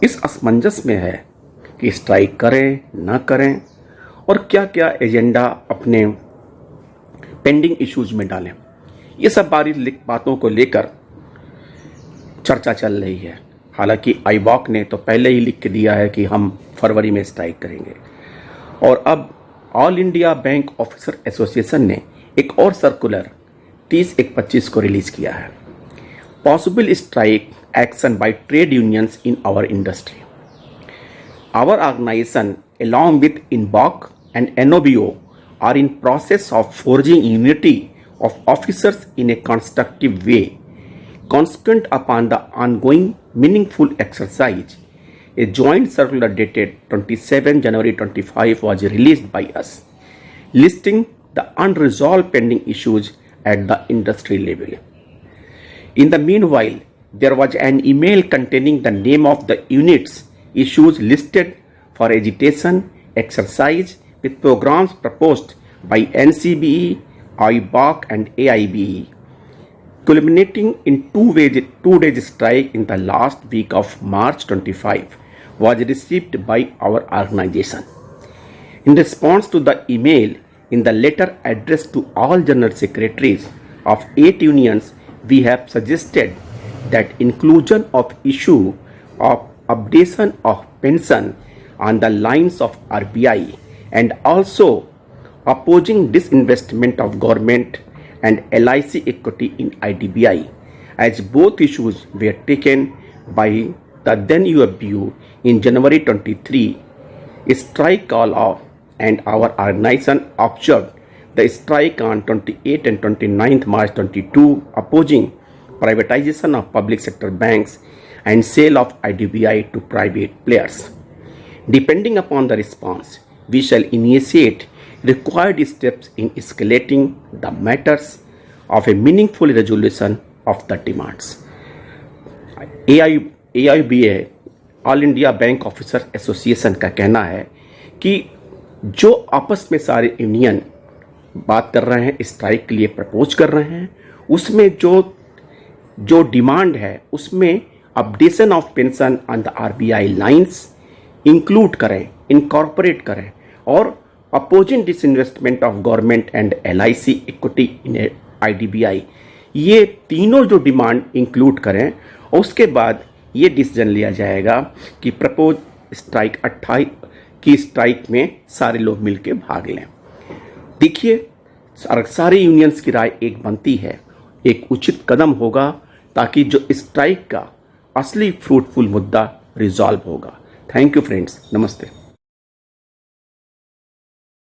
इस असमंजस में है कि स्ट्राइक करें न करें और क्या क्या एजेंडा अपने पेंडिंग इश्यूज में डालें। ये सब बातों को लेकर चर्चा चल रही है। हालांकि आईबॉक ने तो पहले ही लिख के दिया है कि हम फरवरी में स्ट्राइक करेंगे, और अब all India bank officer association ने एक और सर्कुलर 30/1/25 को रिलीज किया है। Possible strike action by trade unions in our industry. Our organization, along with INBOC and NOBO, are in process of forging unity of officers in a constructive way. Consequent upon the ongoing meaningful exercise, a joint circular dated 27 January 25 was released by us, listing the unresolved pending issues at the industry level. In the meanwhile, there was an email containing the name of the units issues listed for agitation exercise with programs proposed by NCBE, IBOC and AIBE, culminating in two days strike in the last week of March 25, was received by our organization. In response to the email, in the letter addressed to all general secretaries of 8 unions, we have suggested that inclusion of issue of updation of pension on the lines of RBI and also opposing disinvestment of government and LIC equity in IDBI, as both issues were taken by the then UFBU in January 23. A strike call off, and our organization observed the strike on 28 and 29th March 22 opposing privatization of public sector banks and sale of IDBI to private players. Depending upon the response, we shall initiate required steps in escalating the matters of a meaningful resolution of the demands. AIBA, all India bank officer association का कहना है कि जो आपस में सारे union बात कर रहे हैं, स्ट्राइक के लिए प्रपोज कर रहे हैं, उसमें जो डिमांड है उसमें updation of pension on the RBI lines include करें, इनकॉर्पोरेट करें, और opposing disinvestment of government and LIC equity in IDBI, ये तीनों जो डिमांड इंक्लूड करें, और उसके बाद ये डिसीजन लिया जाएगा कि प्रपोज स्ट्राइक 28 की स्ट्राइक में सारे लोग मिलकर भाग लें। देखिए, सारे यूनियंस की राय एक बनती है, एक उचित कदम होगा ताकि जो स्ट्राइक का असली फ्रूटफुल मुद्दा रिजॉल्व होगा। थैंक यू फ्रेंड्स, नमस्ते।